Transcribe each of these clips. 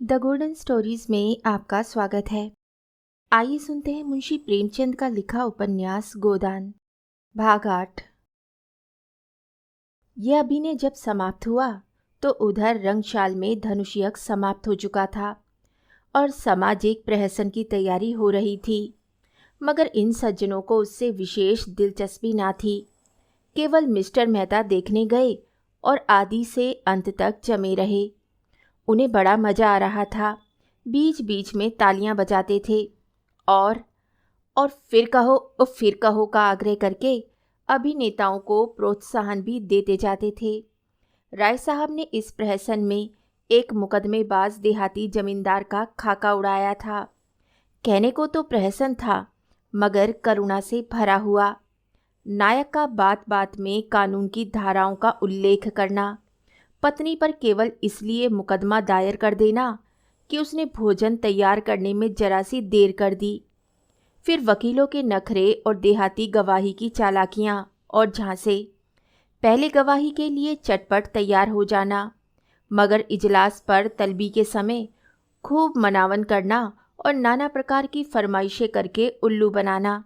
The golden stories में आपका स्वागत है। आइए सुनते हैं मुंशी प्रेमचंद का लिखा उपन्यास गोदान, भाग 8। यह अभिनय जब समाप्त हुआ तो उधर रंगशाल में धनुष यज्ञ समाप्त हो चुका था और सामाजिक प्रहसन की तैयारी हो रही थी, मगर इन सज्जनों को उससे विशेष दिलचस्पी ना थी। केवल मिस्टर मेहता देखने गए और आदि से अंत तक जमे रहे। उन्हें बड़ा मज़ा आ रहा था। बीच बीच में तालियां बजाते थे और फिर कहो का आग्रह करके अभिनेताओं को प्रोत्साहन भी देते जाते थे। राय साहब ने इस प्रहसन में एक मुकदमेबाज देहाती जमींदार का खाका उड़ाया था। कहने को तो प्रहसन था, मगर करुणा से भरा हुआ। नायक का बात बात में कानून की धाराओं का उल्लेख करना, पत्नी पर केवल इसलिए मुकदमा दायर कर देना कि उसने भोजन तैयार करने में जरा सी देर कर दी, फिर वकीलों के नखरे और देहाती गवाही की चालाकियां और झांसे। पहले गवाही के लिए चटपट तैयार हो जाना, मगर इजलास पर तलबी के समय खूब मनावन करना और नाना प्रकार की फरमाइशें करके उल्लू बनाना।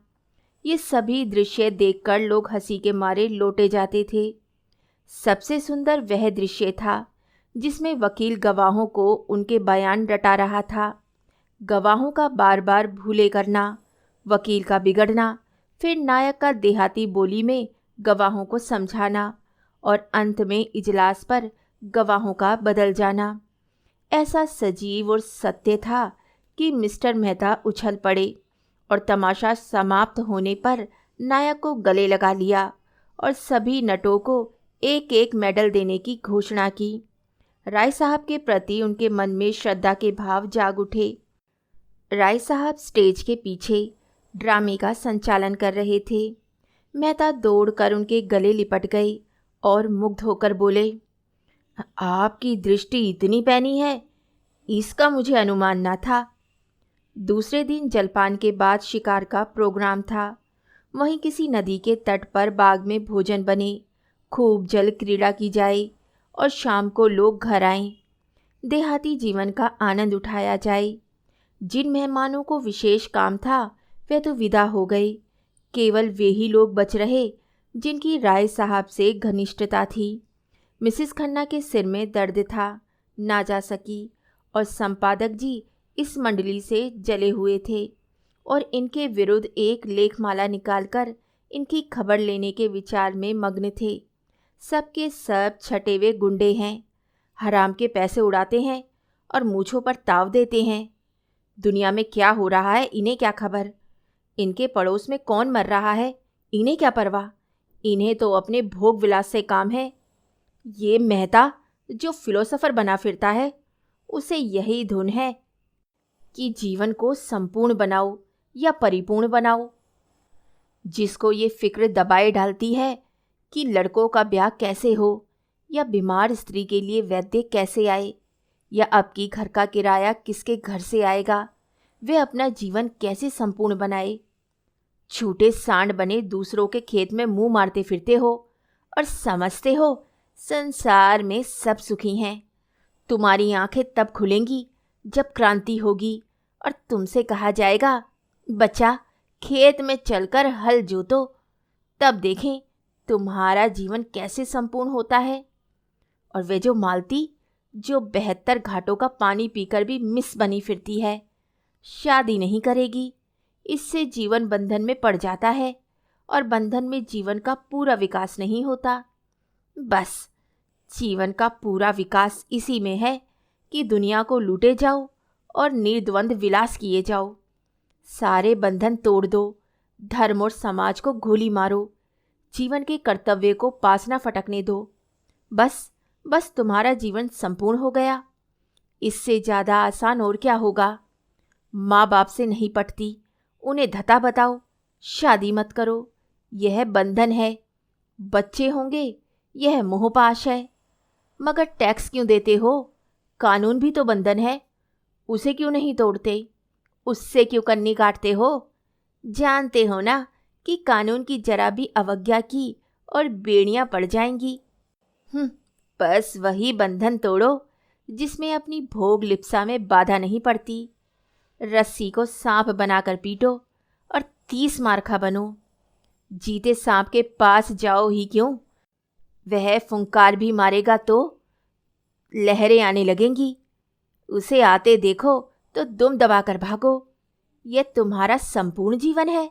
ये सभी दृश्य देखकर लोग हंसी के मारे लौटे जाते थे। सबसे सुंदर वह दृश्य था जिसमें वकील गवाहों को उनके बयान रटा रहा था। गवाहों का बार बार भूले करना, वकील का बिगड़ना, फिर नायक का देहाती बोली में गवाहों को समझाना और अंत में इजलास पर गवाहों का बदल जाना। ऐसा सजीव और सत्य था कि मिस्टर मेहता उछल पड़े और तमाशा समाप्त होने पर नायक को गले लगा लिया और सभी नटों को एक एक मेडल देने की घोषणा की। राय साहब के प्रति उनके मन में श्रद्धा के भाव जाग उठे। राय साहब स्टेज के पीछे ड्रामे का संचालन कर रहे थे। मेहता दौड़कर उनके गले लिपट गए और मुग्ध होकर बोले, आपकी दृष्टि इतनी पैनी है, इसका मुझे अनुमान ना था। दूसरे दिन जलपान के बाद शिकार का प्रोग्राम था। वहीं किसी नदी के तट पर बाग में भोजन बने, खूब जल क्रीड़ा की जाए और शाम को लोग घर आएं। देहाती जीवन का आनंद उठाया जाए। जिन मेहमानों को विशेष काम था वे तो विदा हो गए। केवल वे ही लोग बच रहे जिनकी राय साहब से घनिष्ठता थी। मिसिस खन्ना के सिर में दर्द था, ना जा सकी, और संपादक जी इस मंडली से जले हुए थे और इनके विरुद्ध एक लेखमाला निकालकर इनकी खबर लेने के विचार में मग्न थे। सबके सब छटे हुए गुंडे हैं, हराम के पैसे उड़ाते हैं और मूछों पर ताव देते हैं। दुनिया में क्या हो रहा है इन्हें क्या खबर। इनके पड़ोस में कौन मर रहा है इन्हें क्या परवाह। इन्हें तो अपने भोग विलास से काम है। ये मेहता जो फिलोसोफर बना फिरता है, उसे यही धुन है कि जीवन को संपूर्ण बनाओ या परिपूर्ण बनाओ। जिसको ये फिक्र दबाए डालती है कि लड़कों का ब्याह कैसे हो, या बीमार स्त्री के लिए वैद्य कैसे आए, या अब की घर का किराया किसके घर से आएगा, वे अपना जीवन कैसे संपूर्ण बनाए। छूटे सांड बने दूसरों के खेत में मुंह मारते फिरते हो और समझते हो संसार में सब सुखी हैं। तुम्हारी आंखें तब खुलेंगी जब क्रांति होगी और तुमसे कहा जाएगा, बच्चा खेत में चलकर हल जोतो, तब देखें तुम्हारा जीवन कैसे संपूर्ण होता है। और वे जो मालती जो 72 घाटों का पानी पीकर भी मिस बनी फिरती है, शादी नहीं करेगी, इससे जीवन बंधन में पड़ जाता है और बंधन में जीवन का पूरा विकास नहीं होता। बस जीवन का पूरा विकास इसी में है कि दुनिया को लूटे जाओ और निर्द्वंद विलास किए जाओ। सारे बंधन तोड़ दो, धर्म और समाज को गोली मारो, जीवन के कर्तव्य को पास न फटकने दो। बस तुम्हारा जीवन संपूर्ण हो गया। इससे ज़्यादा आसान और क्या होगा। माँ बाप से नहीं पटती, उन्हें धता बताओ, शादी मत करो, यह बंधन है। बच्चे होंगे, यह मोहपाश है। मगर टैक्स क्यों देते हो, कानून भी तो बंधन है, उसे क्यों नहीं तोड़ते, उससे क्यों कन्नी काटते हो। जानते हो ना कि कानून की जरा भी अवज्ञा की और बेड़ियां पड़ जाएंगी। बस वही बंधन तोड़ो जिसमें अपनी भोग लिप्सा में बाधा नहीं पड़ती। रस्सी को सांप बनाकर पीटो और 30 मार्खा बनो। जीते सांप के पास जाओ ही क्यों, वह फुंकार भी मारेगा तो लहरें आने लगेंगी। उसे आते देखो तो दुम दबाकर भागो। यह तुम्हारा संपूर्ण जीवन है।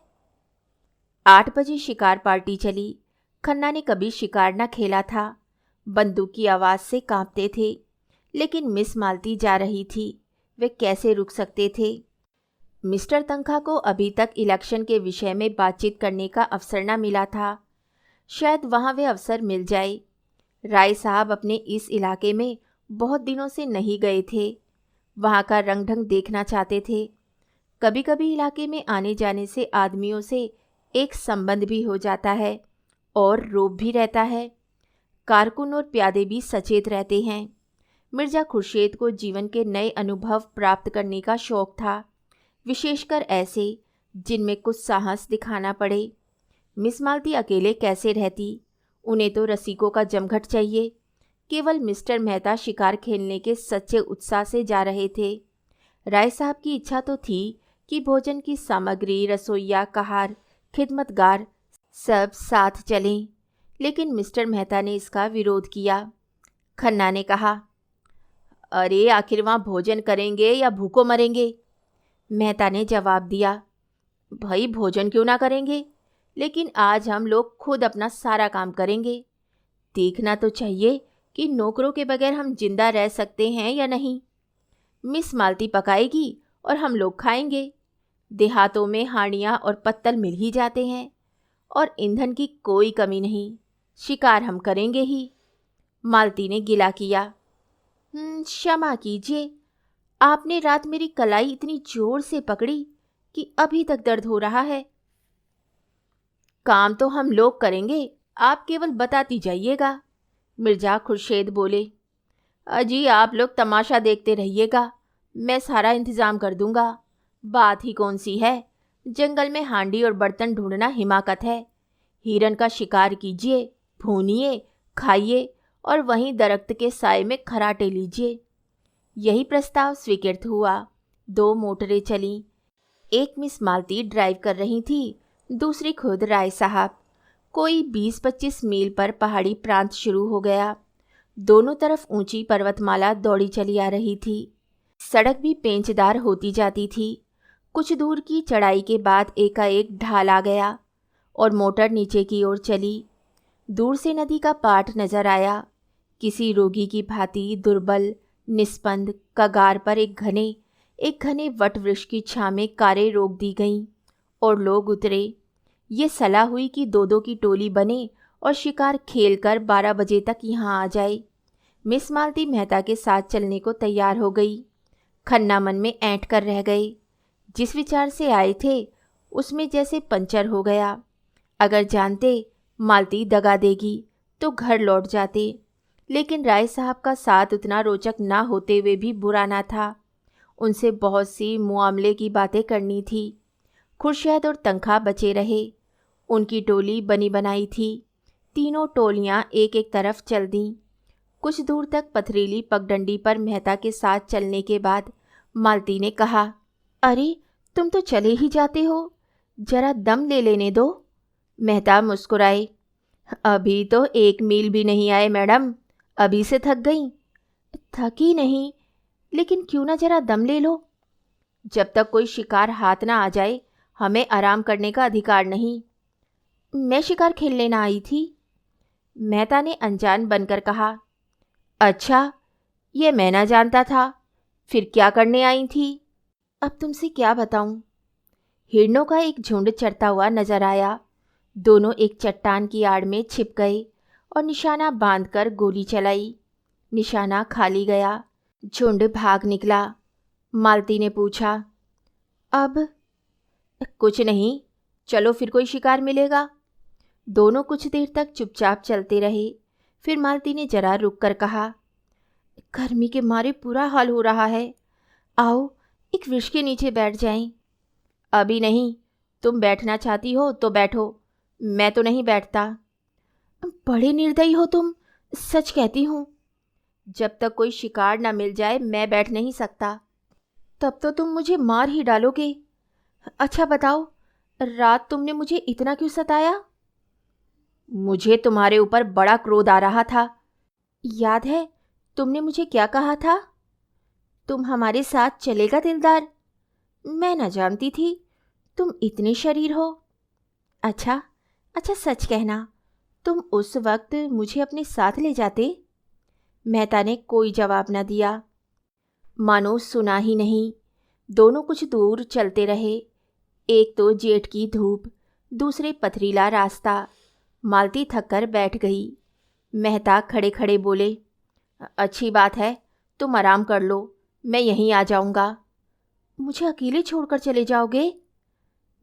8 बजे शिकार पार्टी चली। खन्ना ने कभी शिकार न खेला था। बंदूक की आवाज़ से कांपते थे, लेकिन मिस मालती जा रही थी, वे कैसे रुक सकते थे। मिस्टर तंखा को अभी तक इलेक्शन के विषय में बातचीत करने का अवसर न मिला था। शायद वहाँ वे अवसर मिल जाए। राय साहब अपने इस इलाके में बहुत दिनों से नहीं गए थे, वहाँ का रंग ढंग देखना चाहते थे। कभी कभी इलाके में आने जाने से आदमियों से एक संबंध भी हो जाता है और रोब भी रहता है। कारकुन और प्यादे भी सचेत रहते हैं। मिर्ज़ा खुर्शीद को जीवन के नए अनुभव प्राप्त करने का शौक़ था, विशेषकर ऐसे जिनमें कुछ साहस दिखाना पड़े। मिस मालती अकेले कैसे रहती, उन्हें तो रसिकों का जमघट चाहिए। केवल मिस्टर मेहता शिकार खेलने के सच्चे उत्साह से जा रहे थे। राय साहब की इच्छा तो थी कि भोजन की सामग्री, रसोइया, कहार, खिदमतगार सब साथ चलें, लेकिन मिस्टर मेहता ने इसका विरोध किया। खन्ना ने कहा, अरे आखिर वहाँ भोजन करेंगे या भूखों मरेंगे? मेहता ने जवाब दिया, भाई भोजन क्यों ना करेंगे, लेकिन आज हम लोग खुद अपना सारा काम करेंगे। देखना तो चाहिए कि नौकरों के बगैर हम जिंदा रह सकते हैं या नहीं। मिस मालती पकाएगी और हम लोग खाएंगे। देहातों में हांडियाँ और पत्तल मिल ही जाते हैं और ईंधन की कोई कमी नहीं। शिकार हम करेंगे ही। मालती ने गिला किया, क्षमा कीजिए, आपने रात मेरी कलाई इतनी जोर से पकड़ी कि अभी तक दर्द हो रहा है। काम तो हम लोग करेंगे, आप केवल बताती जाइएगा। मिर्ज़ा खुर्शीद बोले, अजी आप लोग तमाशा देखते रहिएगा, मैं सारा इंतज़ाम कर दूंगा। बात ही कौन सी है, जंगल में हांडी और बर्तन ढूंढना हिमाकत है। हिरन का शिकार कीजिए, भूनिए, खाइए और वहीं दरख्त के साए में खराटे लीजिए। यही प्रस्ताव स्वीकृत हुआ। 2 मोटरें चलीं। एक मिस मालती ड्राइव कर रही थी, दूसरी खुद राय साहब। कोई 20-25 मील पर पहाड़ी प्रांत शुरू हो गया। दोनों तरफ ऊंची पर्वतमाला दौड़ी चली आ रही थी। सड़क भी पेंचदार होती जाती थी। कुछ दूर की चढ़ाई के बाद एकाएक ढाल आ गया और मोटर नीचे की ओर चली। दूर से नदी का पाट नजर आया। किसी रोगी की भांति दुर्बल, निस्पंद कगार पर एक घने वट वृक्ष की छां में कारें रोक दी गईं और लोग उतरे। ये सलाह हुई कि 2-2 की टोली बने और शिकार खेलकर 12 बजे तक यहाँ आ जाए। मिस मालती मेहता के साथ चलने को तैयार हो गई। खन्ना मन में ऐंठ कर रह गए। जिस विचार से आए थे उसमें जैसे पंचर हो गया। अगर जानते मालती दगा देगी तो घर लौट जाते, लेकिन राय साहब का साथ उतना रोचक ना होते हुए भी बुरा ना था। उनसे बहुत सी मुआमले की बातें करनी थी। खुर्शीद और तंखा बचे रहे। उनकी टोली बनी बनाई थी। तीनों टोलियां एक एक तरफ चल दीं। कुछ दूर तक पथरीली पगडंडी पर मेहता के साथ चलने के बाद मालती ने कहा, अरे तुम तो चले ही जाते हो, जरा दम ले लेने दो। मेहता मुस्कुराए, अभी तो 1 मील भी नहीं आए मैडम, अभी से थक गई। थकी नहीं, लेकिन क्यों ना जरा दम ले लो। जब तक कोई शिकार हाथ ना आ जाए हमें आराम करने का अधिकार नहीं। मैं शिकार खेलने ना आई थी। मेहता ने अनजान बनकर कहा, अच्छा ये मैं ना जानता था, फिर क्या करने आई थी? अब तुमसे क्या बताऊं। हिरणों का एक झुंड चरता हुआ नजर आया। दोनों एक चट्टान की आड़ में छिप गए और निशाना बांधकर गोली चलाई। निशाना खाली गया। झुंड भाग निकला। मालती ने पूछा, अब? कुछ नहीं, चलो फिर कोई शिकार मिलेगा। दोनों कुछ देर तक चुपचाप चलते रहे। फिर मालती ने जरा रुक कर कहा, गर्मी के मारे बुरा हाल हो रहा है, आओ एक वृक्ष के नीचे बैठ जाएं। अभी नहीं, तुम बैठना चाहती हो तो बैठो, मैं तो नहीं बैठता। बड़े निर्दयी हो तुम, सच कहती हूँ। जब तक कोई शिकार न मिल जाए मैं बैठ नहीं सकता। तब तो तुम मुझे मार ही डालोगे। अच्छा बताओ, रात तुमने मुझे इतना क्यों सताया? मुझे तुम्हारे ऊपर बड़ा क्रोध आ रहा था। याद है तुमने मुझे क्या कहा था? तुम हमारे साथ चलेगा दिलदार? मैं न जानती थी तुम इतने शरीर हो। अच्छा अच्छा सच कहना, तुम उस वक्त मुझे अपने साथ ले जाते? मेहता ने कोई जवाब न दिया, मानो सुना ही नहीं। दोनों कुछ दूर चलते रहे। एक तो जेठ की धूप, दूसरे पथरीला रास्ता। मालती थककर बैठ गई। मेहता खड़े खड़े बोले, अच्छी बात है, तुम आराम कर लो, मैं यहीं आ जाऊंगा। मुझे अकेले छोड़कर चले जाओगे?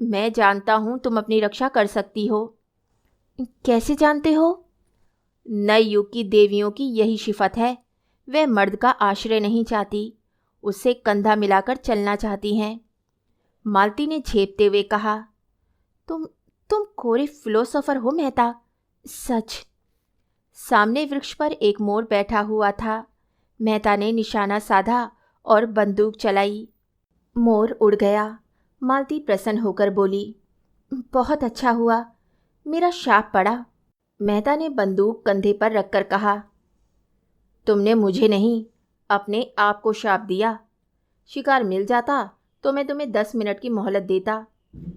मैं जानता हूं तुम अपनी रक्षा कर सकती हो। कैसे जानते हो? नए युग की देवियों की यही सिफत है। वे मर्द का आश्रय नहीं चाहती, उससे कंधा मिलाकर चलना चाहती हैं। मालती ने झेपते हुए कहा, तुम तुम कोरे फिलोसोफर हो मेहता, सच। सामने वृक्ष पर एक मोर बैठा हुआ था। मेहता ने निशाना साधा और बंदूक चलाई। मोर उड़ गया। मालती प्रसन्न होकर बोली, बहुत अच्छा हुआ, मेरा शाप पड़ा। मेहता ने बंदूक कंधे पर रखकर कहा, तुमने मुझे नहीं, अपने आप को शाप दिया। शिकार मिल जाता तो मैं तुम्हें 10 मिनट की मोहलत देता।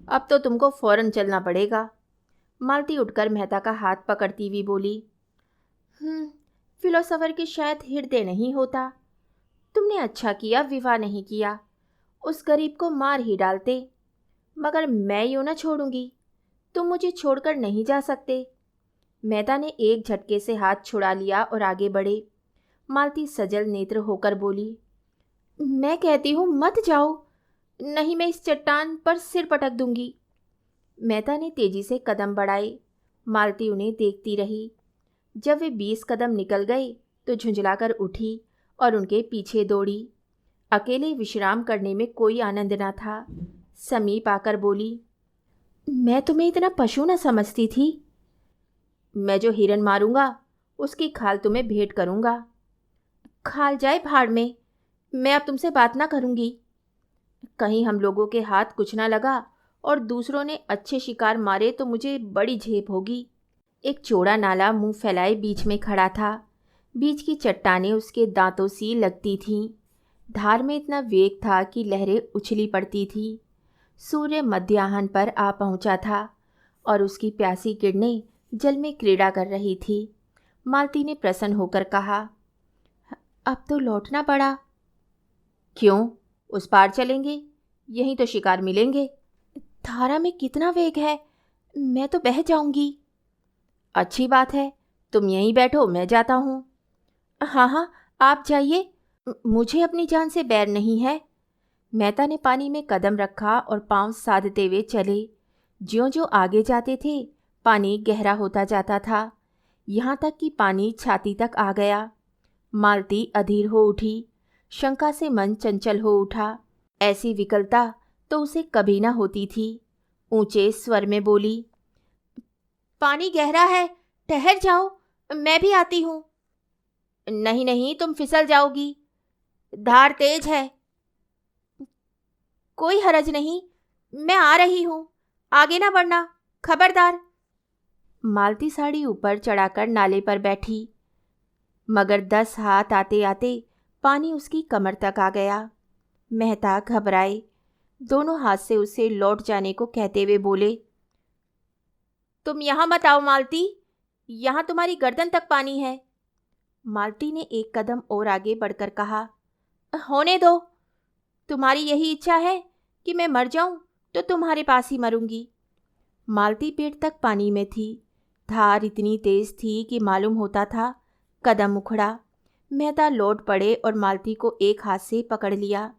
अब तो तुमको फौरन चलना पड़ेगा। मालती उठकर मेहता का हाथ पकड़ती हुई बोली, फिलोसोफर के शायद हृदय नहीं होता। तुमने अच्छा किया विवाह नहीं किया, उस गरीब को मार ही डालते। मगर मैं यूँ न छोड़ूंगी, तुम मुझे छोड़कर नहीं जा सकते। मेहता ने एक झटके से हाथ छुड़ा लिया और आगे बढ़े। मालती सजल नेत्र होकर बोली, मैं कहती हूँ मत जाओ, नहीं मैं इस चट्टान पर सिर पटक दूंगी। मेहता ने तेजी से कदम बढ़ाए। मालती उन्हें देखती रही। जब वे 20 कदम निकल गए तो झुंझलाकर उठी और उनके पीछे दौड़ी। अकेले विश्राम करने में कोई आनंद न था। समीप आकर बोली, मैं तुम्हें इतना पशु न समझती थी। मैं जो हिरन मारूंगा उसकी खाल तुम्हें भेंट करूंगा। खाल जाए भाड़ में, मैं अब तुमसे बात ना करूंगी। कहीं हम लोगों के हाथ कुछ ना लगा और दूसरों ने अच्छे शिकार मारे तो मुझे बड़ी झेप होगी। एक चौड़ा नाला मुंह फैलाए बीच में खड़ा था। बीच की चट्टानें उसके दांतों सी लगती थीं। धार में इतना वेग था कि लहरें उछली पड़ती थी। सूर्य मध्याह्न पर आ पहुंचा था और उसकी प्यासी किरणें जल में क्रीड़ा कर रही थी। मालती ने प्रसन्न होकर कहा, अब तो लौटना पड़ा। क्यों, उस पार चलेंगे, यहीं तो शिकार मिलेंगे। धारा में कितना वेग है, मैं तो बह जाऊंगी। अच्छी बात है, तुम यहीं बैठो, मैं जाता हूँ। हाँ हाँ, आप जाइए, मुझे अपनी जान से बैर नहीं है। मेहता ने पानी में कदम रखा और पांव साधते हुए चले। ज्यों-ज्यों आगे जाते थे पानी गहरा होता जाता था, यहाँ तक कि पानी छाती तक आ गया। मालती अधीर हो उठी। शंका से मन चंचल हो उठा। ऐसी विकलता तो उसे कभी न होती थी। ऊंचे स्वर में बोली, पानी गहरा है, ठहर जाओ, मैं भी आती हूँ। नहीं नहीं, तुम फिसल जाओगी, धार तेज है। कोई हरज नहीं, मैं आ रही हूँ, आगे ना बढ़ना, खबरदार। मालती साड़ी ऊपर चढ़ाकर नाले पर बैठी, मगर 10 हाथ आते आते पानी उसकी कमर तक आ गया। मेहता घबराए, दोनों हाथ से उसे लौट जाने को कहते हुए बोले, तुम यहाँ मत आओ मालती, यहाँ तुम्हारी गर्दन तक पानी है। मालती ने एक कदम और आगे बढ़कर कहा, होने दो, तुम्हारी यही इच्छा है कि मैं मर जाऊं तो तुम्हारे पास ही मरूंगी। मालती पेट तक पानी में थी। धार इतनी तेज थी कि मालूम होता था कदम उखड़ा। मेहता लौट पड़े और मालती को एक हाथ से पकड़ लिया।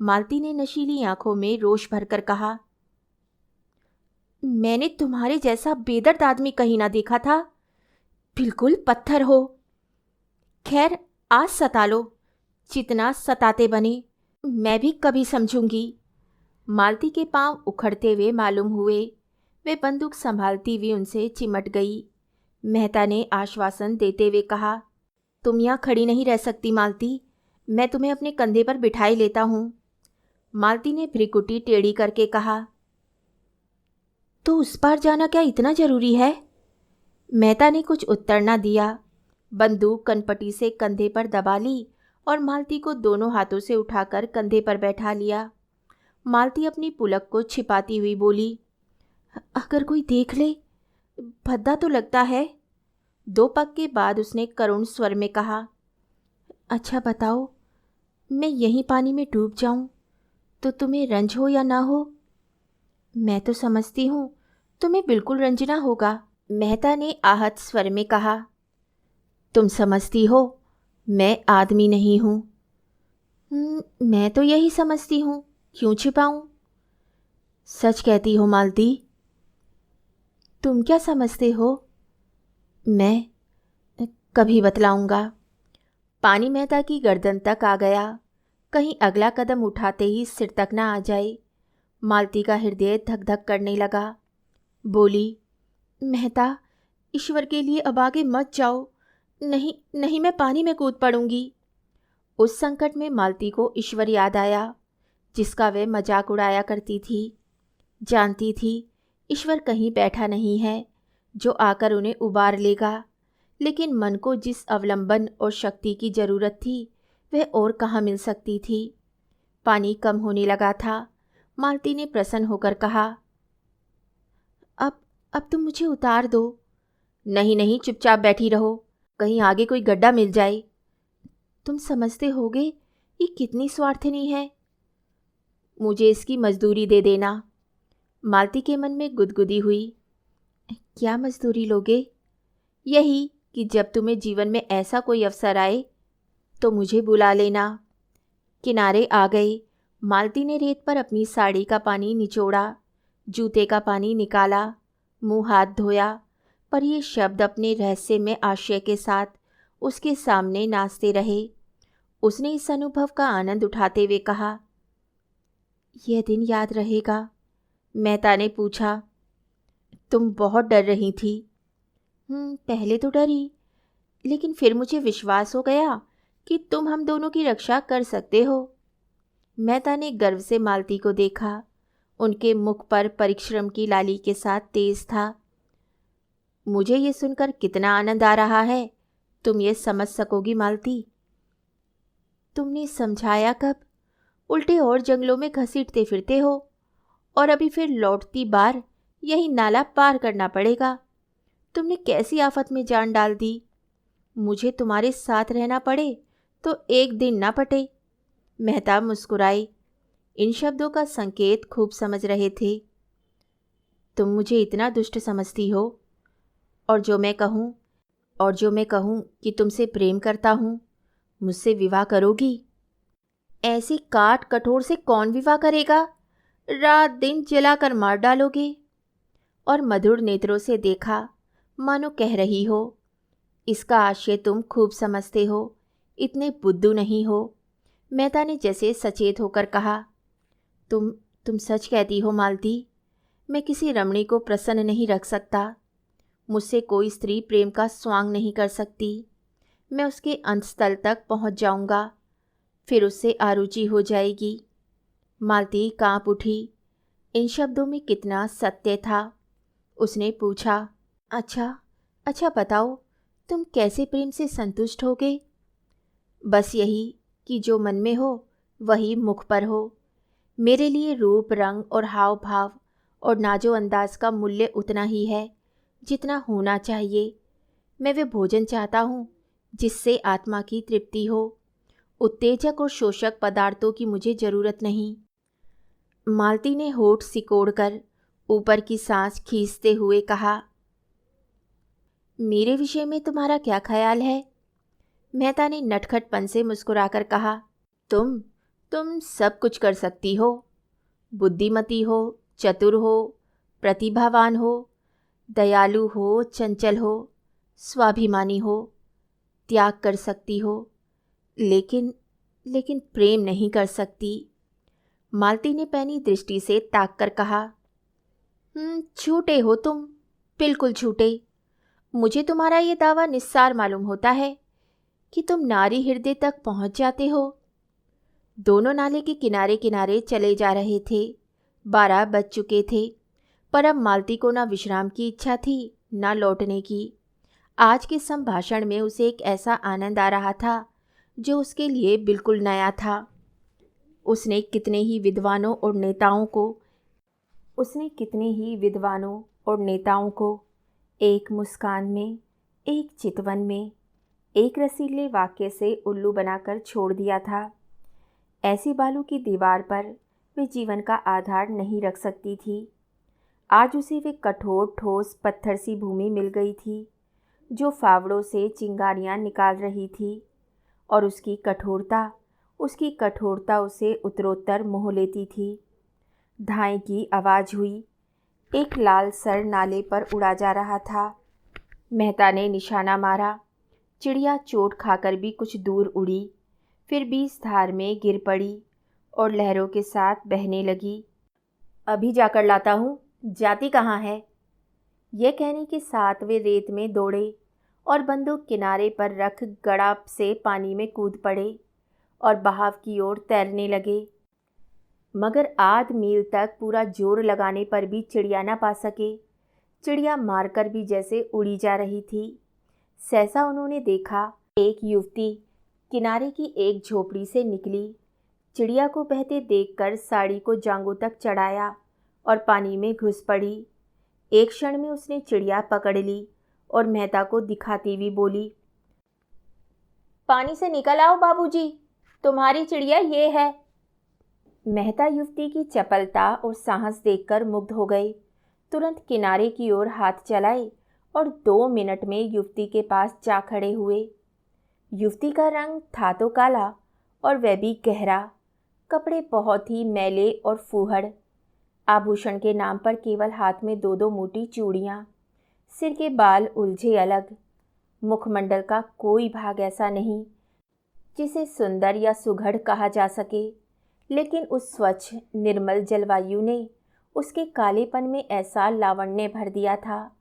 मालती ने नशीली आंखों में रोष भरकर कहा, मैंने तुम्हारे जैसा बेदर्द आदमी कहीं ना देखा था, बिल्कुल पत्थर हो। खैर आज सता लो, जितना सताते बने मैं भी कभी समझूंगी। मालती के पांव उखड़ते हुए मालूम हुए। वे बंदूक संभालती हुई उनसे चिमट गई। मेहता ने आश्वासन देते हुए कहा, तुम यहाँ खड़ी नहीं रह सकती मालती, मैं तुम्हें अपने कंधे पर बिठाई लेता हूँ। मालती ने भ्रिकुटी टेढ़ी करके कहा। तो उस पार जाना क्या इतना ज़रूरी है? मेहता ने कुछ उत्तर न दिया। बंदूक कनपटी से कंधे पर दबा ली और मालती को दोनों हाथों से उठाकर कंधे पर बैठा लिया। मालती अपनी पुलक को छिपाती हुई बोली, अगर कोई देख ले, भद्दा तो लगता है। 2 पग के बाद उसने करुण स्वर में कहा, अच्छा बताओ, मैं यहीं पानी में डूब जाऊं तो तुम्हें रंज हो या ना हो? मैं तो समझती हूँ तुम्हें बिल्कुल रंज ना होगा। मेहता ने आहत स्वर में कहा, तुम समझती हो मैं आदमी नहीं हूँ। मैं तो यही समझती हूँ, क्यों छिपाऊँ? सच कहती हो मालती? तुम क्या समझते हो? मैं कभी बतलाऊंगा। पानी मेहता की गर्दन तक आ गया। कहीं अगला कदम उठाते ही सिर तक ना आ जाए। मालती का हृदय धक धक करने लगा। बोली, मेहता, ईश्वर के लिए अब आगे मत जाओ। नहीं नहीं, मैं पानी में कूद पड़ूंगी। उस संकट में मालती को ईश्वर याद आया, जिसका वे मजाक उड़ाया करती थी। जानती थी ईश्वर कहीं बैठा नहीं है जो आकर उन्हें उबार लेगा, लेकिन मन को जिस अवलंबन और शक्ति की ज़रूरत थी वह और कहाँ मिल सकती थी। पानी कम होने लगा था। मालती ने प्रसन्न होकर कहा, अब तुम मुझे उतार दो। नहीं नहीं, चुपचाप बैठी रहो, कहीं आगे कोई गड्ढा मिल जाए। तुम समझते होगे ये कितनी स्वार्थनी है। मुझे इसकी मजदूरी दे देना। मालती के मन में गुदगुदी हुई। क्या मजदूरी लोगे? यही कि जब तुम्हें जीवन में ऐसा कोई अवसर आए तो मुझे बुला लेना। किनारे आ गए। मालती ने रेत पर अपनी साड़ी का पानी निचोड़ा, जूते का पानी निकाला, मुंह हाथ धोया, पर ये शब्द अपने रहस्य में आशय के साथ उसके सामने नाचते रहे। उसने इस अनुभव का आनंद उठाते हुए कहा, यह दिन याद रहेगा? मेहता ने पूछा। तुम बहुत डर रही थी। पहले तो डरी, लेकिन फिर मुझे विश्वास हो गया कि तुम हम दोनों की रक्षा कर सकते हो। मेहता ने गर्व से मालती को देखा। उनके मुख पर परिश्रम की लाली के साथ तेज था। मुझे ये सुनकर कितना आनंद आ रहा है तुम ये समझ सकोगी मालती। तुमने समझाया कब? उल्टे और जंगलों में घसीटते फिरते हो और अभी फिर लौटती बार यही नाला पार करना पड़ेगा। तुमने कैसी आफत में जान डाल दी। मुझे तुम्हारे साथ रहना पड़े तो एक दिन ना पटे। मेहता मुस्कुराए। इन शब्दों का संकेत खूब समझ रहे थे। तुम मुझे इतना दुष्ट समझती हो, और जो मैं कहूँ कि तुमसे प्रेम करता हूँ, मुझसे विवाह करोगी? ऐसी काट कठोर से कौन विवाह करेगा? रात दिन जलाकर मार डालोगे। और मधुर नेत्रों से देखा, मानो कह रही हो, इसका आशय तुम खूब समझते हो, इतने बुद्धू नहीं हो। मेहता ने जैसे सचेत होकर कहा, तुम सच कहती हो मालती। मैं किसी रमणी को प्रसन्न नहीं रख सकता। मुझसे कोई स्त्री प्रेम का स्वांग नहीं कर सकती। मैं उसके अंतस्थल तक पहुंच जाऊंगा, फिर उससे आरुचि हो जाएगी। मालती कांप उठी। इन शब्दों में कितना सत्य था। उसने पूछा, अच्छा बताओ, तुम कैसे प्रेम से संतुष्ट होगे? बस यही कि जो मन में हो वही मुख पर हो। मेरे लिए रूप रंग और हाव भाव और नाजो अंदाज का मूल्य उतना ही है जितना होना चाहिए। मैं वे भोजन चाहता हूँ जिससे आत्मा की तृप्ति हो। उत्तेजक और शोषक पदार्थों की मुझे ज़रूरत नहीं। मालती ने होठ सिकोड़कर ऊपर की सांस खींचते हुए कहा, मेरे विषय में तुम्हारा क्या ख्याल है? मेहता ने नटखटपन से मुस्कुराकर कहा, तुम सब कुछ कर सकती हो। बुद्धिमती हो, चतुर हो, प्रतिभावान हो, दयालु हो, चंचल हो, स्वाभिमानी हो, त्याग कर सकती हो, लेकिन प्रेम नहीं कर सकती। मालती ने पैनी दृष्टि से ताक कर कहा, झूठे हो तुम, बिल्कुल झूठे। मुझे तुम्हारा ये दावा निस्सार मालूम होता है। कि तुम नारी हृदय तक पहुंच जाते हो। दोनों नाले के किनारे किनारे चले जा रहे थे। 12 बज चुके थे, पर अब मालती को ना विश्राम की इच्छा थी, ना लौटने की। आज के संभाषण में उसे एक ऐसा आनंद आ रहा था जो उसके लिए बिल्कुल नया था। उसने कितने ही विद्वानों और नेताओं को एक मुस्कान में, एक चितवन में, एक रसीले वाक्य से उल्लू बनाकर छोड़ दिया था। ऐसी बालू की दीवार पर वे जीवन का आधार नहीं रख सकती थी। आज उसे वे कठोर ठोस पत्थर सी भूमि मिल गई थी जो फावड़ों से चिंगारियां निकाल रही थी, और उसकी कठोरता उसे उत्तरोत्तर मोह लेती थी। धाई की आवाज़ हुई। एक लाल सर नाले पर उड़ा जा रहा था। मेहता ने निशाना मारा। चिड़िया चोट खाकर भी कुछ दूर उड़ी, फिर भी इस धार में गिर पड़ी और लहरों के साथ बहने लगी। अभी जाकर लाता हूँ, जाती कहाँ है? यह कहने के साथ वे रेत में दौड़े और बंदूक किनारे पर रख गड़ाप से पानी में कूद पड़े और बहाव की ओर तैरने लगे। मगर आध मील तक पूरा जोर लगाने पर भी चिड़िया न पा सके। चिड़िया मारकर भी जैसे उड़ी जा रही थी। सहसा उन्होंने देखा, एक युवती किनारे की एक झोपड़ी से निकली। चिड़िया को बहते देखकर साड़ी को जांघों तक चढ़ाया और पानी में घुस पड़ी। एक क्षण में उसने चिड़िया पकड़ ली और मेहता को दिखाती हुई बोली, पानी से निकल आओ बाबूजी, तुम्हारी चिड़िया ये है। मेहता युवती की चपलता और साहस देखकर मुग्ध हो गए। तुरंत किनारे की ओर हाथ चलाए और 2 मिनट में युवती के पास जा खड़े हुए। युवती का रंग था तो काला, और वह भी गहरा। कपड़े बहुत ही मैले और फूहड़। आभूषण के नाम पर केवल हाथ में 2-2 मोटी चूड़ियाँ। सिर के बाल उलझे अलग। मुखमंडल का कोई भाग ऐसा नहीं जिसे सुंदर या सुघड़ कहा जा सके, लेकिन उस स्वच्छ निर्मल जलवायु ने उसके कालेपन में ऐसा लावण्य भर दिया था,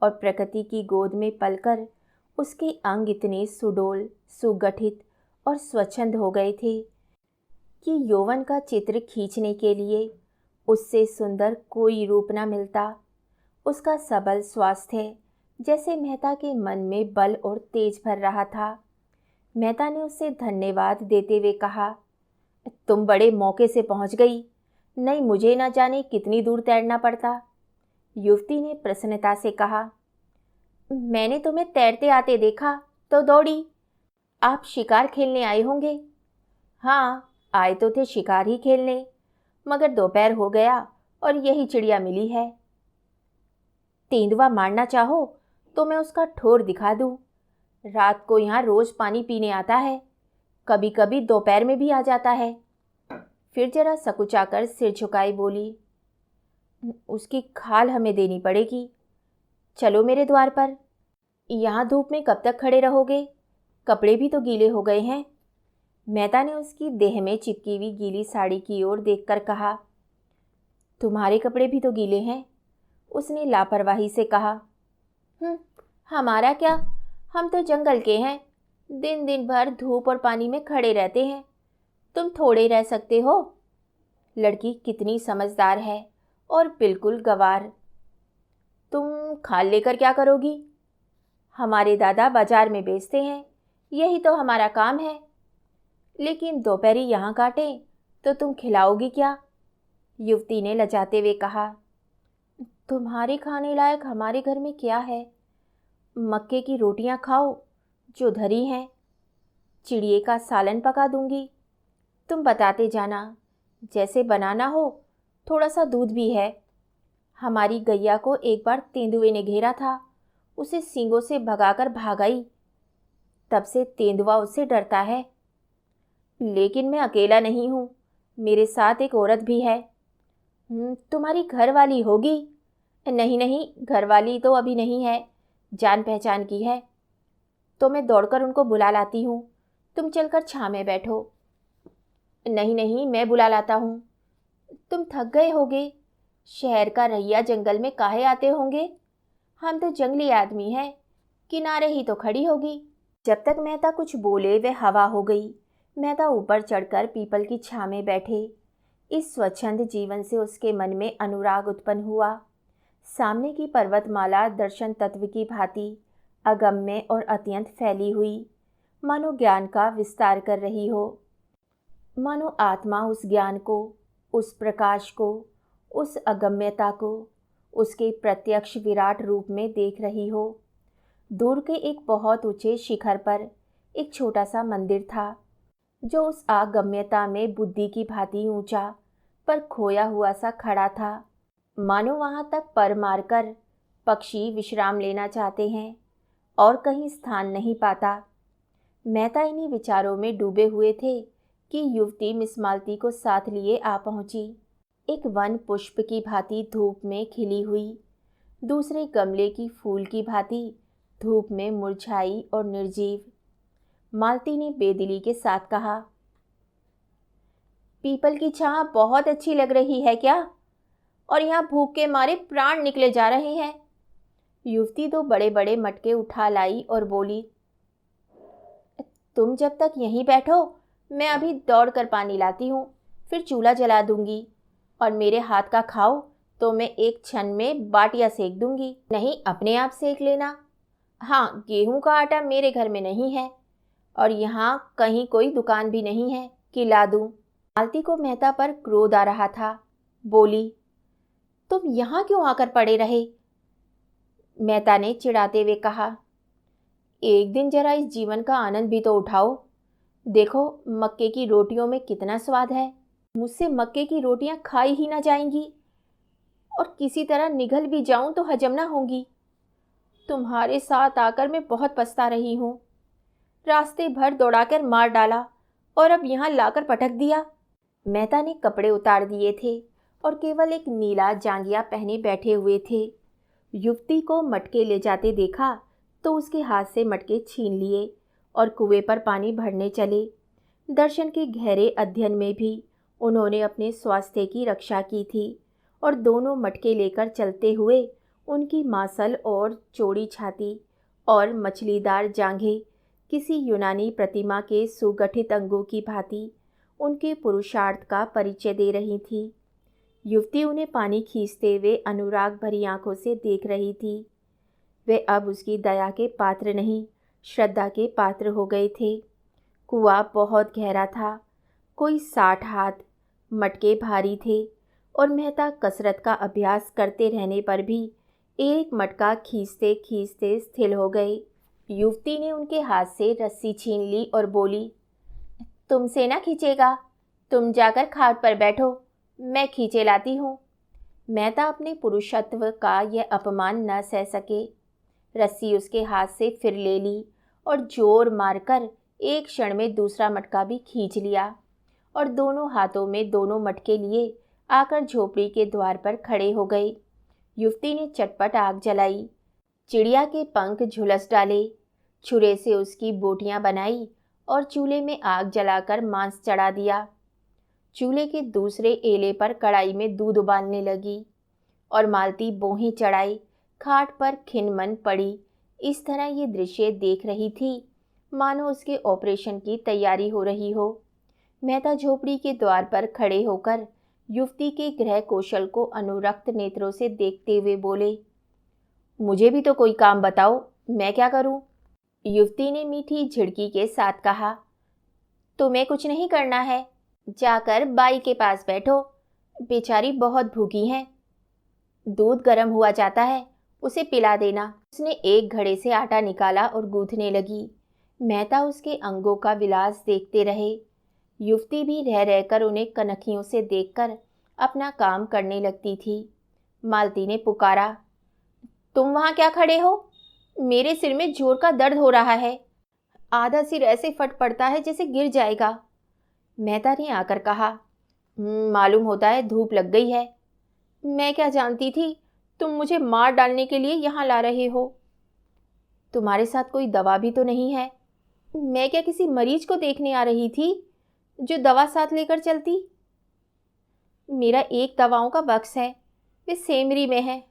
और प्रकृति की गोद में पलकर उसके अंग इतने सुडौल, सुगठित और स्वच्छंद हो गए थे कि यौवन का चित्र खींचने के लिए उससे सुंदर कोई रूप न मिलता। उसका सबल स्वास्थ्य जैसे मेहता के मन में बल और तेज भर रहा था। मेहता ने उससे धन्यवाद देते हुए कहा, तुम बड़े मौके से पहुंच गई, नहीं मुझे न जाने कितनी दूर तैरना पड़ता। युवती ने प्रसन्नता से कहा, मैंने तुम्हें तैरते आते देखा तो दौड़ी। आप शिकार खेलने आए होंगे। हाँ, आए तो थे शिकार ही खेलने, मगर दोपहर हो गया और यही चिड़िया मिली है। तेंदुआ मारना चाहो तो मैं उसका ठोर दिखा दूं। रात को यहाँ रोज पानी पीने आता है, कभी कभी दोपहर में भी आ जाता है। फिर जरा सकुचाकर सिर झुकाए बोली, उसकी खाल हमें देनी पड़ेगी। चलो मेरे द्वार पर। यहाँ धूप में कब तक खड़े रहोगे? कपड़े भी तो गीले हो गए हैं। मेहता ने उसकी देह में चिपकी हुई गीली साड़ी की ओर देखकर कहा, तुम्हारे कपड़े भी तो गीले हैं। उसने लापरवाही से कहा, हमारा क्या, हम तो जंगल के हैं, दिन दिन भर धूप और पानी में खड़े रहते हैं, तुम थोड़े रह सकते हो। लड़की कितनी समझदार है और बिल्कुल गंवार। तुम खाल लेकर क्या करोगी? हमारे दादा बाजार में बेचते हैं, यही तो हमारा काम है। लेकिन दोपहरी यहाँ काटें तो तुम खिलाओगी क्या? युवती ने लजाते हुए कहा, तुम्हारे खाने लायक हमारे घर में क्या है? मक्के की रोटियां खाओ जो धरी हैं। चिड़िए का सालन पका दूंगी, तुम बताते जाना, जैसे बनाना हो। थोड़ा सा दूध भी है। हमारी गैया को एक बार तेंदुए ने घेरा था, उसे सींगों से भगाकर भाग आई। तब से तेंदुआ उससे डरता है। लेकिन मैं अकेला नहीं हूँ, मेरे साथ एक औरत भी है। तुम्हारी घरवाली होगी? नहीं नहीं, घरवाली तो अभी नहीं है, जान पहचान की है। तो मैं दौड़कर उनको बुला लाती हूँ, तुम चलकर छाँव में बैठो। नहीं नहीं, मैं बुला लाता हूँ। तुम थक गए होगे, शहर का रैया जंगल में काहे आते होंगे? हम तो जंगली आदमी हैं, किनारे ही तो खड़ी होगी। जब तक मेहता कुछ बोले वे हवा हो गई। मेहता ऊपर चढ़कर पीपल की छांव में बैठे। इस स्वच्छंद जीवन से उसके मन में अनुराग उत्पन्न हुआ। सामने की पर्वतमाला दर्शन तत्व की भांति अगम्य और अत्यंत फैली हुई, मानो ज्ञान का विस्तार कर रही हो। मानो आत्मा उस ज्ञान को, उस प्रकाश को, उस अगम्यता को उसके प्रत्यक्ष विराट रूप में देख रही हो। दूर के एक बहुत ऊंचे शिखर पर एक छोटा सा मंदिर था, जो उस अगम्यता में बुद्धि की भांति ऊंचा पर खोया हुआ सा खड़ा था, मानो वहां तक पर मारकर पक्षी विश्राम लेना चाहते हैं और कहीं स्थान नहीं पाता। मेहता इन्हीं विचारों में डूबे हुए थे कि युवती मिस मालती को साथ लिए आ पहुंची। एक वन पुष्प की भांति धूप में खिली हुई, दूसरे गमले की फूल की भांति धूप में मुरझाई और निर्जीव। मालती ने बेदिली के साथ कहा, पीपल की छांव बहुत अच्छी लग रही है क्या? और यहाँ भूख के मारे प्राण निकले जा रहे हैं। युवती दो बड़े बड़े मटके उठा लाई और बोली, तुम जब तक यहीं बैठो, मैं अभी दौड़ कर पानी लाती हूँ, फिर चूल्हा जला दूंगी और मेरे हाथ का खाओ तो मैं एक क्षण में बाटियाँ सेक दूंगी। नहीं, अपने आप सेक लेना। हाँ, गेहूं का आटा मेरे घर में नहीं है और यहाँ कहीं कोई दुकान भी नहीं है कि ला दूं। मालती को मेहता पर क्रोध आ रहा था। बोली, तुम यहाँ क्यों आकर पड़े रहे? मेहता ने चिढ़ाते हुए कहा, एक दिन जरा इस जीवन का आनंद भी तो उठाओ। देखो, मक्के की रोटियों में कितना स्वाद है। मुझसे मक्के की रोटियां खाई ही ना जाएंगी और किसी तरह निगल भी जाऊं तो हजम ना होंगी। तुम्हारे साथ आकर मैं बहुत पछता रही हूँ। रास्ते भर दौड़ाकर मार डाला और अब यहाँ लाकर पटक दिया। मेहता ने कपड़े उतार दिए थे और केवल एक नीला जांघिया पहने बैठे हुए थे। युवती को मटके ले जाते देखा तो उसके हाथ से मटके छीन लिए और कुएं पर पानी भरने चले। दर्शन के गहरे अध्ययन में भी उन्होंने अपने स्वास्थ्य की रक्षा की थी और दोनों मटके लेकर चलते हुए उनकी मांसल और चौड़ी छाती और मछलीदार जांघें किसी यूनानी प्रतिमा के सुगठित अंगों की भांति उनके पुरुषार्थ का परिचय दे रही थी। युवती उन्हें पानी खींचते हुए अनुराग भरी आंखों से देख रही थी। वे अब उसकी दया के पात्र नहीं, श्रद्धा के पात्र हो गए थे। कुआं बहुत गहरा था, कोई 60 हाथ। मटके भारी थे और मेहता कसरत का अभ्यास करते रहने पर भी एक मटका खींचते खींचते स्थिर हो गए। युवती ने उनके हाथ से रस्सी छीन ली और बोली, तुमसे ना खींचेगा, तुम जाकर खाट पर बैठो, मैं खींचे लाती हूँ। मेहता अपने पुरुषत्व का यह अपमान न सह सके। रस्सी उसके हाथ से फिर ले ली और जोर मारकर एक क्षण में दूसरा मटका भी खींच लिया और दोनों हाथों में दोनों मटके लिए आकर झोपड़ी के द्वार पर खड़े हो गए। युवती ने चटपट आग जलाई, चिड़िया के पंख झुलस डाले, छुरे से उसकी बोटियां बनाई और चूल्हे में आग जलाकर मांस चढ़ा दिया। चूल्हे के दूसरे एले पर कढ़ाई में दूध उबालने लगी और मालती बोही चढ़ाई खाट पर खिनमन पड़ी। इस तरह ये दृश्य देख रही थी मानो उसके ऑपरेशन की तैयारी हो रही हो। मेहता झोपड़ी के द्वार पर खड़े होकर युवती के गृह कौशल को अनुरक्त नेत्रों से देखते हुए बोले, मुझे भी तो कोई काम बताओ, मैं क्या करूं? युवती ने मीठी झिड़की के साथ कहा, तुम्हें कुछ नहीं करना है, जाकर बाई के पास बैठो, बेचारी बहुत भूखी हैं। दूध गर्म हुआ जाता है, उसे पिला देना। उसने एक घड़े से आटा निकाला और गूंथने लगी। मेहता उसके अंगों का विलास देखते रहे। युवती भी रह रहकर उन्हें कनखियों से देखकर अपना काम करने लगती थी। मालती ने पुकारा, तुम वहाँ क्या खड़े हो? मेरे सिर में जोर का दर्द हो रहा है। आधा सिर ऐसे फट पड़ता है जैसे गिर जाएगा। मेहता ने आकर कहा, मालूम होता है धूप लग गई है। मैं क्या जानती थी तुम मुझे मार डालने के लिए यहाँ ला रहे हो। तुम्हारे साथ कोई दवा भी तो नहीं है। मैं क्या किसी मरीज को देखने आ रही थी जो दवा साथ लेकर चलती? मेरा एक दवाओं का बक्स है, वे सेमरी में है।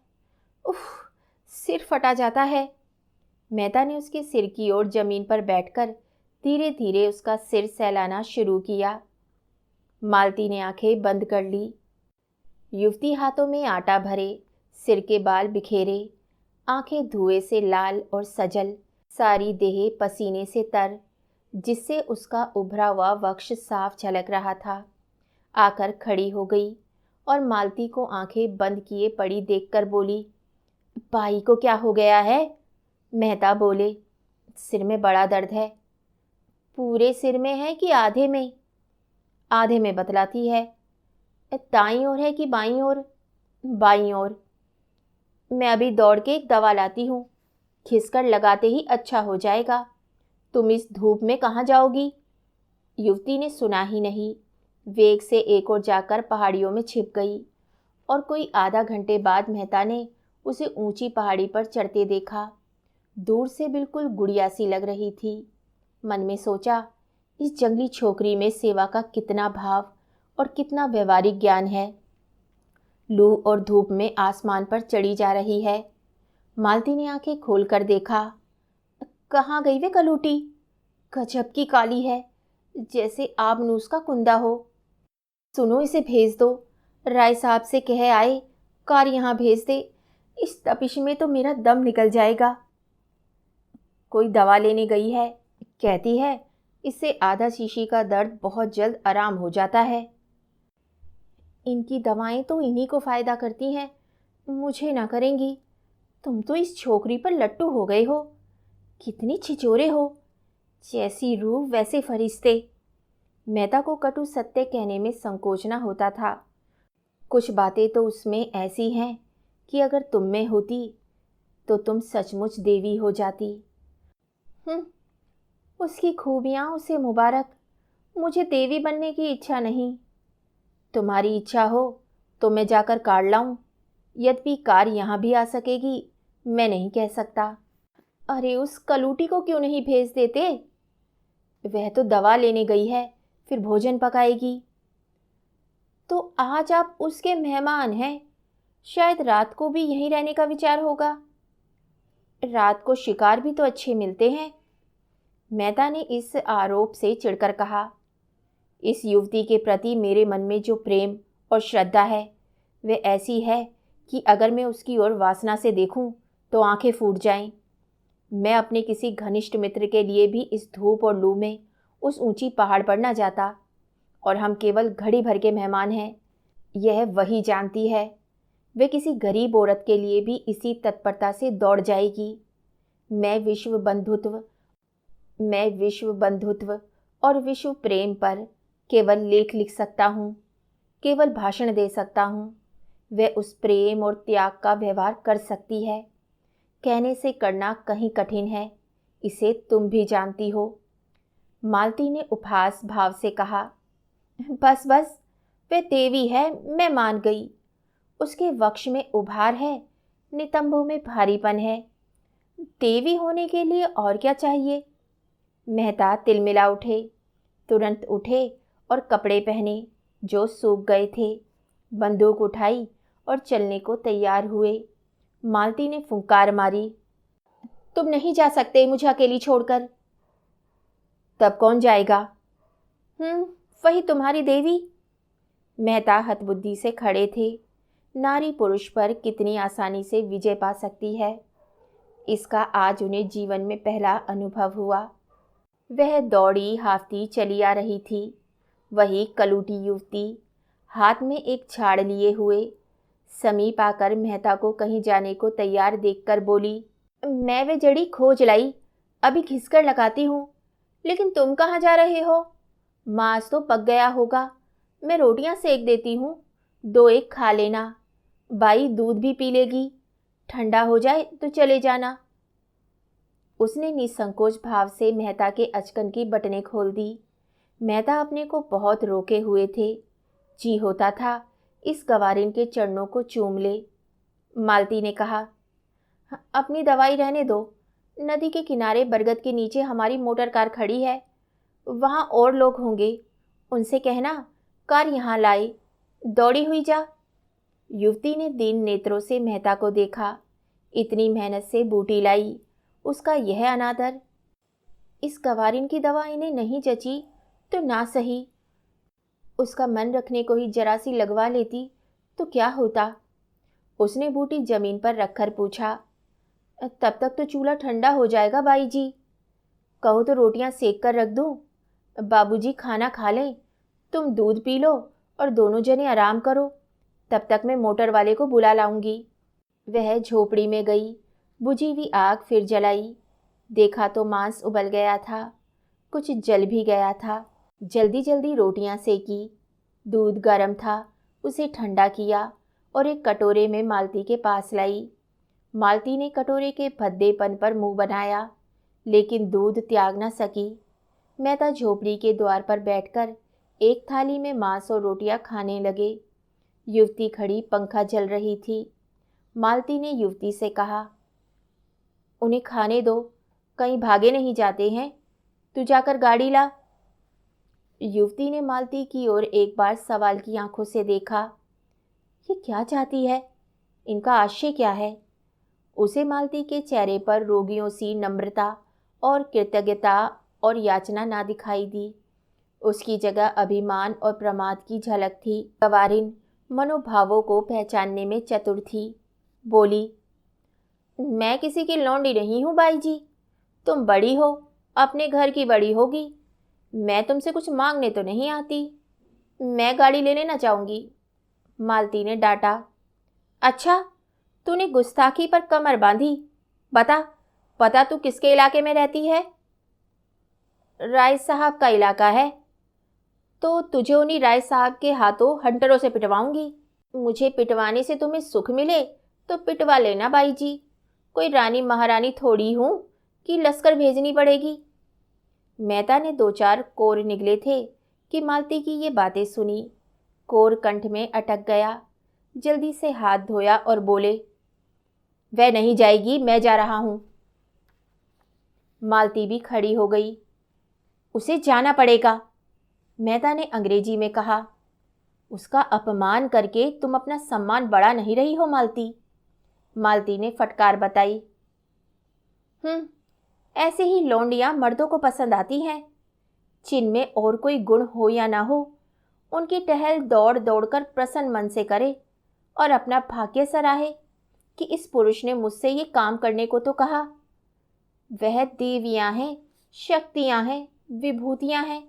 उफ, सिर फटा जाता है। मेहता ने उसके सिर की ओर जमीन पर बैठकर धीरे धीरे उसका सिर सहलाना शुरू किया। मालती ने आंखें बंद कर ली। युवती हाथों में आटा भरे, सिर के बाल बिखेरे, आंखें धुएं से लाल और सजल, सारी देह पसीने से तर, जिससे उसका उभरा हुआ वक्ष साफ झलक रहा था, आकर खड़ी हो गई और मालती को आंखें बंद किए पड़ी देखकर बोली, भाई को क्या हो गया है? मेहता बोले, सिर में बड़ा दर्द है। पूरे सिर में है कि आधे में? आधे में बतलाती है। दाईं ओर है कि बाईं ओर? बाईं ओर। मैं अभी दौड़ के एक दवा लाती हूँ, खिसकर लगाते ही अच्छा हो जाएगा। तुम इस धूप में कहाँ जाओगी? युवती ने सुना ही नहीं, वेग से एक ओर जाकर पहाड़ियों में छिप गई और कोई आधा घंटे बाद मेहता ने उसे ऊंची पहाड़ी पर चढ़ते देखा। दूर से बिल्कुल गुड़िया सी लग रही थी। मन में सोचा, इस जंगली छोकरी में सेवा का कितना भाव और कितना व्यवहारिक ज्ञान है। लू और धूप में आसमान पर चढ़ी जा रही है। मालती ने आंखें खोलकर देखा। कहाँ गई वे कलूटी? गजब की काली है, जैसे आबनूस का कुंदा हो। सुनो, इसे भेज दो, राय साहब से कह आए कार यहाँ भेज दे। इस तपिश में तो मेरा दम निकल जाएगा। कोई दवा लेने गई है, कहती है इससे आधा शीशी का दर्द बहुत जल्द आराम हो जाता है। इनकी दवाएं तो इन्हीं को फ़ायदा करती हैं, मुझे ना करेंगी। तुम तो इस छोकरी पर लट्टू हो गए हो। कितनी छिचोरे हो, जैसी रूह वैसे फरिश्ते। मेहता को कटु सत्य कहने में संकोच न होता था। कुछ बातें तो उसमें ऐसी हैं कि अगर तुम में होती तो तुम सचमुच देवी हो जाती। उसकी खूबियाँ उसे मुबारक, मुझे देवी बनने की इच्छा नहीं। तुम्हारी इच्छा हो तो मैं जाकर कार लाऊं, यद्यपि कार यहाँ भी आ सकेगी मैं नहीं कह सकता। अरे उस कलूटी को क्यों नहीं भेज देते? वह तो दवा लेने गई है, फिर भोजन पकाएगी। तो आज आप उसके मेहमान हैं, शायद रात को भी यहीं रहने का विचार होगा। रात को शिकार भी तो अच्छे मिलते हैं। मेहता ने इस आरोप से चिढ़कर कहा। इस युवती के प्रति मेरे मन में जो प्रेम और श्रद्धा है वे ऐसी है कि अगर मैं उसकी ओर वासना से देखूं तो आंखें फूट जाएं। मैं अपने किसी घनिष्ठ मित्र के लिए भी इस धूप और लू में उस ऊंची पहाड़ पर न जाता, और हम केवल घड़ी भर के मेहमान हैं, यह वही जानती है। वे किसी गरीब औरत के लिए भी इसी तत्परता से दौड़ जाएगी। मैं विश्व बंधुत्व और विश्व प्रेम पर केवल लेख लिख सकता हूँ, केवल भाषण दे सकता हूँ। वह उस प्रेम और त्याग का व्यवहार कर सकती है। कहने से करना कहीं कठिन है, इसे तुम भी जानती हो। मालती ने उपहास भाव से कहा। बस बस, वह देवी है, मैं मान गई। उसके वक्ष में उभार है, नितंबों में भारीपन है। देवी होने के लिए और क्या चाहिए? मेहता तिलमिला उठे, तुरंत उठे और कपड़े पहने जो सूख गए थे, बंदूक उठाई और चलने को तैयार हुए। मालती ने फुंकार मारी। तुम नहीं जा सकते मुझे अकेली छोड़कर। तब कौन जाएगा? वही तुम्हारी देवी। मेहता हतबुद्धि से खड़े थे। नारी पुरुष पर कितनी आसानी से विजय पा सकती है, इसका आज उन्हें जीवन में पहला अनुभव हुआ। वह दौड़ी हाफती चली आ रही थी। वही कलूटी युवती हाथ में एक झाड़ लिए हुए समीप आकर मेहता को कहीं जाने को तैयार देखकर बोली, मैं वे जड़ी खोज लाई, अभी घिसकर लगाती हूँ। लेकिन तुम कहाँ जा रहे हो? मांस तो पक गया होगा, मैं रोटियां सेक देती हूँ, 2-1 खा लेना। बाई दूध भी पी लेगी, ठंडा हो जाए तो चले जाना। उसने निसंकोच भाव से मेहता के अचकन की बटनें खोल दी। मेहता अपने को बहुत रोके हुए थे। जी होता था इस गवारिन के चरणों को चूम ले। मालती ने कहा, अपनी दवाई रहने दो। नदी के किनारे बरगद के नीचे हमारी मोटर कार खड़ी है, वहाँ और लोग होंगे, उनसे कहना कार यहाँ लाए। दौड़ी हुई जा। युवती ने दीन नेत्रों से मेहता को देखा। इतनी मेहनत से बूटी लाई उसका यह अनादर। इस गवारिन की दवा इन्हें नहीं जची तो ना सही, उसका मन रखने को ही जरा सी लगवा लेती तो क्या होता। उसने बूटी जमीन पर रखकर पूछा, तब तक तो चूल्हा ठंडा हो जाएगा बाई जी, कहो तो रोटियां सेक कर रख दूं। बाबूजी खाना खा लें, तुम दूध पी लो और दोनों जने आराम करो, तब तक मैं मोटर वाले को बुला लाऊंगी। वह झोपड़ी में गई, बुझी हुई आग फिर जलाई। देखा तो मांस उबल गया था, कुछ जल भी गया था। जल्दी जल्दी रोटियां सेकी, दूध गर्म था, उसे ठंडा किया और एक कटोरे में मालती के पास लाई। मालती ने कटोरे के भद्देपन पर मुंह बनाया, लेकिन दूध त्याग न सकी। मेहता झोपड़ी के द्वार पर बैठकर एक थाली में मांस और रोटियां खाने लगे। युवती खड़ी पंखा जल रही थी। मालती ने युवती से कहा, उन्हें खाने दो, कहीं भागे नहीं जाते हैं, तू जाकर गाड़ी ला। युवती ने मालती की ओर एक बार सवाल की आंखों से देखा। ये क्या चाहती है, इनका आशय क्या है। उसे मालती के चेहरे पर रोगियों सी नम्रता और कृतज्ञता और याचना ना दिखाई दी। उसकी जगह अभिमान और प्रमाद की झलक थी। गवारिन मनोभावों को पहचानने में चतुर थी। बोली, मैं किसी की लौंडी नहीं हूँ बाई जी, तुम बड़ी हो, अपने घर की बड़ी होगी, मैं तुमसे कुछ मांगने तो नहीं आती, मैं गाड़ी ले लेना चाहूँगी। मालती ने डांटा। अच्छा, तूने गुस्ताखी पर कमर बांधी, पता तू किसके इलाके में रहती है। राय साहब का इलाका है, तो तुझे उन्हीं राय साहब के हाथों हंटरों से पिटवाऊंगी। मुझे पिटवाने से तुम्हें सुख मिले तो पिटवा लेना बाई जी, कोई रानी महारानी थोड़ी हूँ कि लश्कर भेजनी पड़ेगी। मेहता ने दो चार कोर निगले थे कि मालती की ये बातें सुनी। कोर कंठ में अटक गया। जल्दी से हाथ धोया और बोले, वह नहीं जाएगी, मैं जा रहा हूँ। मालती भी खड़ी हो गई। उसे जाना पड़ेगा, मेहता ने अंग्रेजी में कहा। उसका अपमान करके तुम अपना सम्मान बढ़ा नहीं रही हो मालती। मालती ने फटकार बताई। ऐसे ही लौंडियां मर्दों को पसंद आती हैं, जिनमें और कोई गुण हो या ना हो, उनकी टहल दौड़ दौड़कर प्रसन्न मन से करे और अपना भाग्य सराहे कि इस पुरुष ने मुझसे ये काम करने को तो कहा। वह देवियां हैं, शक्तियां हैं, विभूतियां हैं।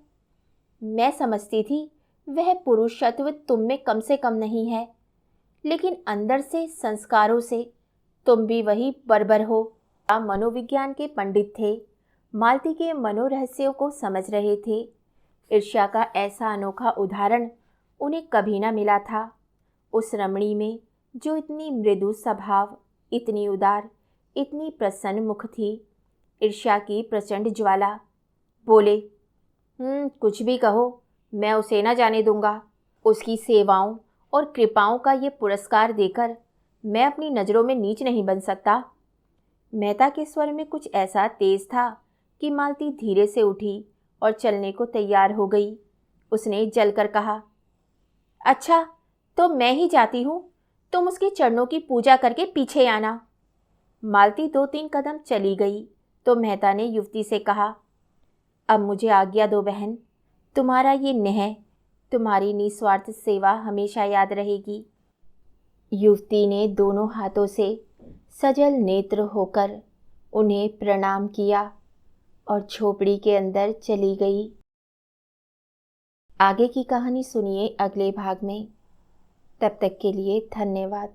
मैं समझती थी वह पुरुषत्व तुम में कम से कम नहीं है, लेकिन अंदर से संस्कारों से तुम भी वही बर्बर हो। आप मनोविज्ञान के पंडित थे, मालती के मनोरहस्यों को समझ रहे थे। ईर्ष्या का ऐसा अनोखा उदाहरण उन्हें कभी न मिला था। उस रमणी में जो इतनी मृदु स्वभाव, इतनी उदार, इतनी प्रसन्न मुख थी। ईर्ष्या की प्रचंड ज्वाला। बोले, कुछ भी कहो, मैं उसे न जाने दूंगा। उसकी सेवाओं और कृपाओं का ये पुरस्कार देकर मैं अपनी नज़रों में नीच नहीं बन सकता। मेहता के स्वर में कुछ ऐसा तेज था कि मालती धीरे से उठी और चलने को तैयार हो गई। उसने जलकर कहा, अच्छा तो मैं ही जाती हूँ, तुम उसके चरणों की पूजा करके पीछे आना। मालती 2-3 कदम चली गई तो मेहता ने युवती से कहा, अब मुझे आज्ञा दो बहन, तुम्हारा ये नेह, तुम्हारी निस्वार्थ सेवा हमेशा याद रहेगी। युवती ने दोनों हाथों से सजल नेत्र होकर उन्हें प्रणाम किया और झोपड़ी के अंदर चली गई। आगे की कहानी सुनिए अगले भाग में। तब तक के लिए धन्यवाद।